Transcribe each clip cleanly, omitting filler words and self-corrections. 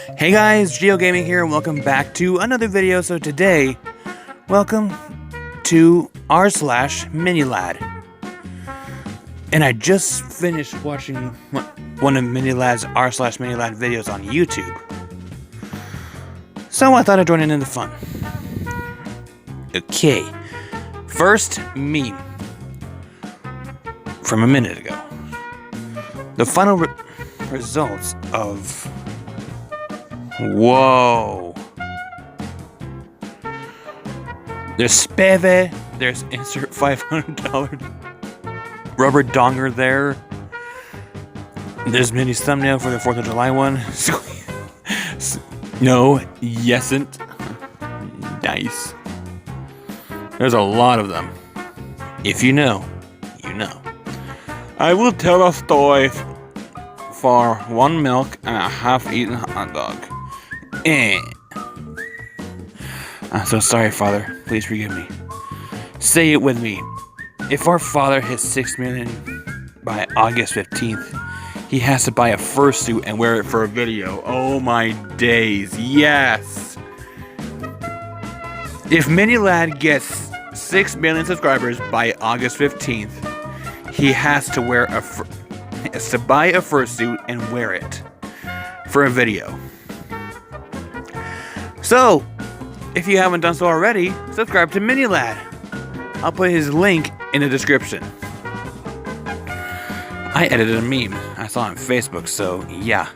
Hey guys, GeoGaming here and welcome back to another video. So today, welcome to r/MiniLadd. And I just finished watching one of MiniLadd's r/MiniLadd videos on YouTube. So I thought I'd join in the fun. Okay, first meme from a minute ago. The final results of... Whoa. There's Speve. There's insert $500 rubber donger there. There's Mini's thumbnail for the 4th of July one. No, yesn't. Nice. There's a lot of them. If you know, you know. I will tell a story for 1 milk and a half-eaten hot dog. I'm so sorry, Father. Please forgive me. Say it with me. If our father hits 6 million by August 15th, he has to buy a fursuit and wear it for a video. Oh my days. Yes. If MiniLadd gets 6 million subscribers by August 15th, he has to wear to buy a fursuit and wear it for a video. So, if you haven't done so already, subscribe to MiniLadd. I'll put his link in the description. I edited a meme I saw on Facebook, so yeah.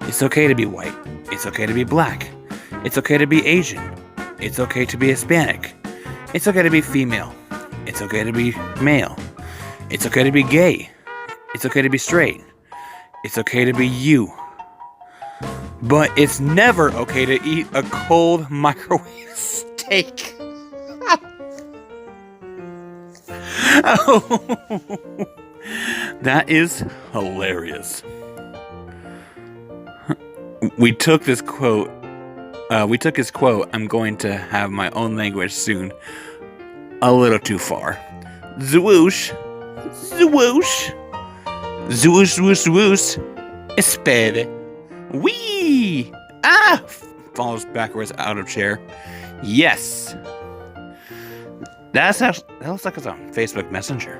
It's okay to be white. It's okay to be black. It's okay to be Asian. It's okay to be Hispanic. It's okay to be female. It's okay to be male. It's okay to be gay. It's okay to be straight. It's okay to be you. But it's never okay to eat a cold microwave steak. Oh, that is hilarious. We took this quote. His quote, "I'm going to have my own language soon," a little too far. Zwoosh. Zwoosh. Zwoosh, swoosh, swoosh. Espere. Wee! Ah! Falls backwards out of chair. Yes! That looks like it's on Facebook Messenger.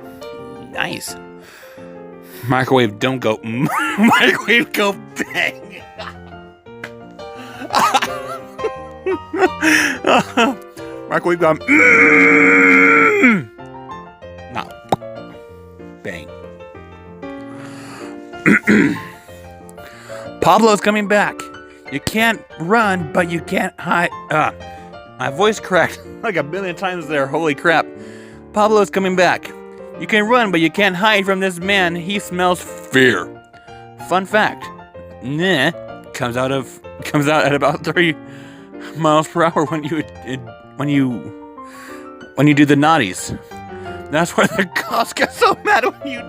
Nice. Microwave don't go... Microwave go bang! Microwave go... Not bang. Pablo's coming back. You can't run, but you can't hide. My voice cracked like a billion times there. Holy crap. Pablo's coming back. You can run, but you can't hide from this man. He smells fear. Fun fact. Nah comes out at about 30 miles per hour when you do the naughties. That's why the cops get so mad when you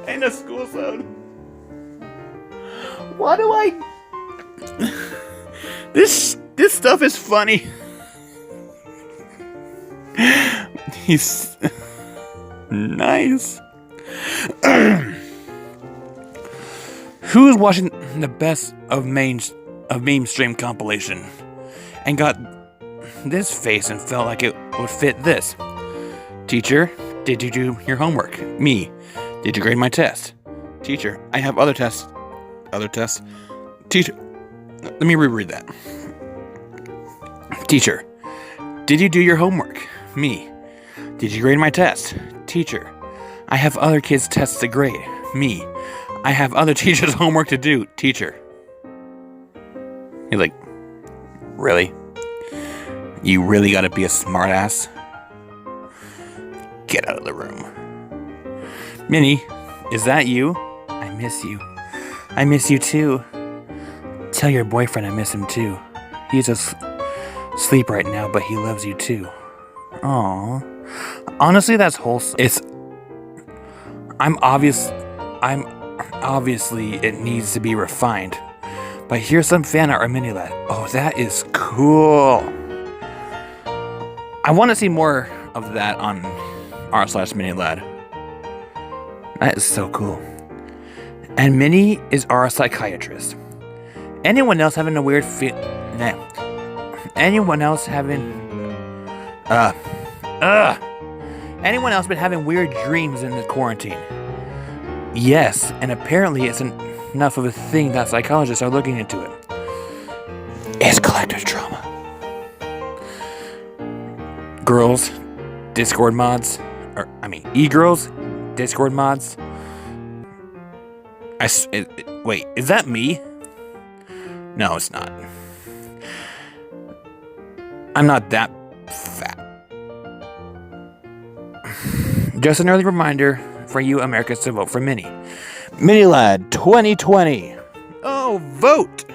in the school zone. Why do I... This stuff is funny. He's... Nice. Who's watching the best of meme stream compilation and got this face and felt like it would fit this? Teacher, did you do your homework? Me. Did you grade my test? Teacher, I have other tests. Other tests. Teacher, let me reread that. Teacher, did you do your homework? Me. Did you grade my test? Teacher, I have other kids' tests to grade. Me. I have other teachers' homework to do. Teacher. You're like, really? You really gotta be a smartass? Get out of the room. Mini, is that you? I miss you. I miss you too. Tell your boyfriend I miss him too. He's asleep right now, but he loves you too. Aww. Honestly, that's wholesome. I'm obviously it needs to be refined. But here's some fan art of MiniLadd. Oh, that is cool. I want to see more of that on r/MiniLadd. That is so cool. And Mini is our psychiatrist. Anyone else having a weird Anyone else having... Anyone else been having weird dreams in the quarantine? Yes, and apparently it's enough of a thing that psychologists are looking into it. It's collective trauma. Girls, Discord mods, e-girls, Discord mods. Wait, is that me? No, it's not. I'm not that fat. Just an early reminder for you Americans to vote for Mini. MiniLadd 2020. Oh, vote!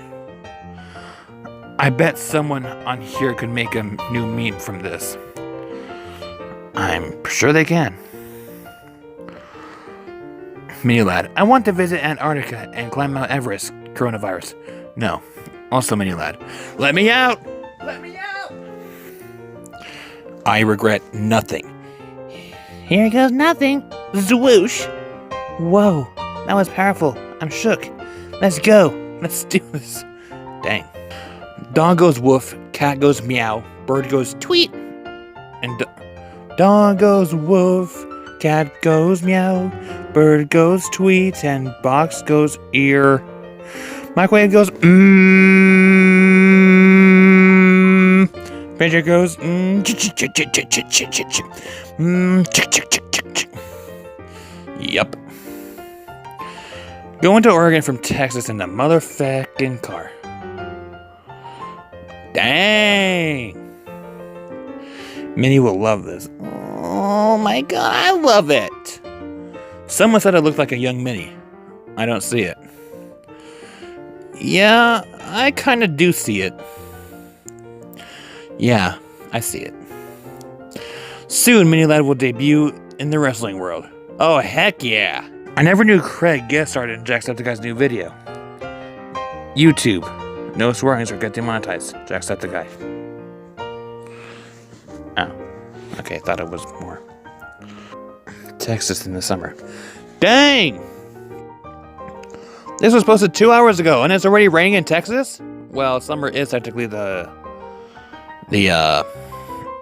I bet someone on here could make a new meme from this. I'm sure they can. MiniLadd. I want to visit Antarctica and climb Mount Everest. Coronavirus. No. Also MiniLadd. Let me out! Let me out! I regret nothing. Here goes nothing. Zwoosh. Whoa. That was powerful. I'm shook. Let's go. Let's do this. Dang. Dog goes woof. Cat goes meow. Bird goes tweet. And dog goes woof. Cat goes meow. Bird goes tweet. And box goes ear. Microwave goes Pager goes Yup. Going to Oregon from Texas in the motherfucking car. Dang. Minnie will love this. Oh my god, I love it. Someone said I looked like a young Minnie. I don't see it. Yeah, I kind of do see it. Yeah, I see it. Soon, MiniLadd will debut in the wrestling world. Oh, heck yeah. I never knew Craig guest starred in Jacksepticeye's new video. YouTube. No swearings or get demonetized. Jacksepticeye. Oh. Okay, thought it was more. Texas in the summer. Dang! This was posted 2 hours ago, and it's already raining in Texas? Well, summer is technically the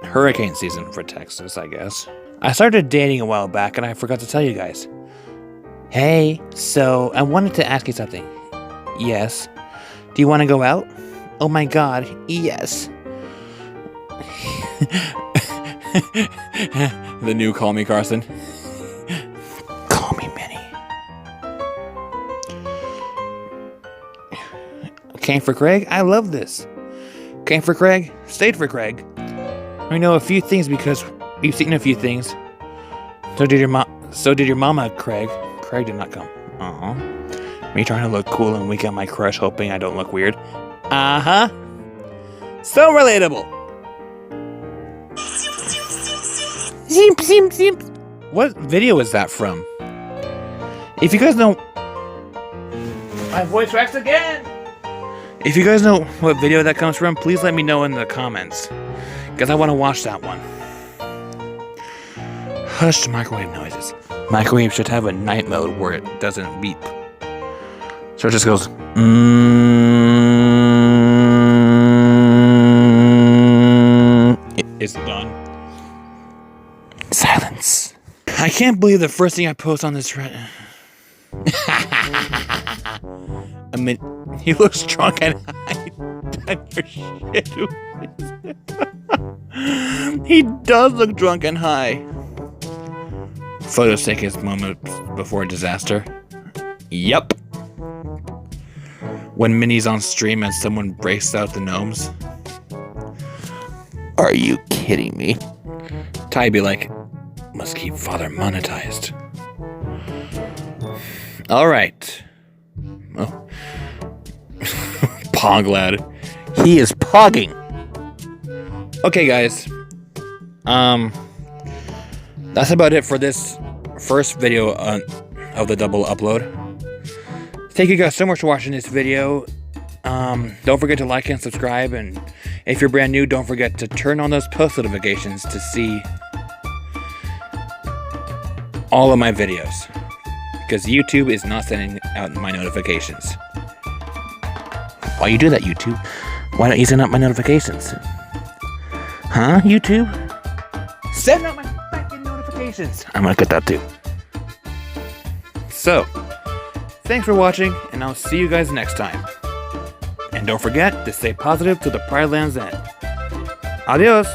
hurricane season for Texas, I guess. I started dating a while back, and I forgot to tell you guys. Hey, so I wanted to ask you something. Yes. Do you want to go out? Oh my god, yes. The new Call Me Carson. Call me Minnie. Came for Craig? I love this. Came for Craig, stayed for Craig. I know a few things because we've seen a few things. So did your mama, Craig. Craig did not come. Aw. Me trying to look cool and wink at my crush, hoping I don't look weird. Uh-huh. So relatable. Zimp, zimp, zimp. What video is that from? If you guys know... My voice cracks again! If you guys know what video that comes from, please let me know in the comments. Because I want to watch that one. Hushed microwave noises. Microwave should have a night mode where it doesn't beep. So it just goes... It's done. Silence. I can't believe the first thing I post on this Reddit. I mean, he looks drunk and high. He does look drunk and high. Photos take his moment before disaster. Yup. When Minnie's on stream and someone breaks out the gnomes. Are you kidding me? Ty be like, must keep father monetized. Alright. Oh. Poglad. He is pogging. Okay, guys. That's about it for this first video of the double upload. Thank you guys so much for watching this video. Don't forget to like and subscribe, and if you're brand new, don't forget to turn on those post notifications to see all of my videos, because YouTube is not sending out my notifications. Why you do that, YouTube? Why don't you send out my notifications? Huh, YouTube? Send out my fucking notifications! I'm gonna cut that too. So, thanks for watching, and I'll see you guys next time. And don't forget to stay positive to the Pridelands end. Adios!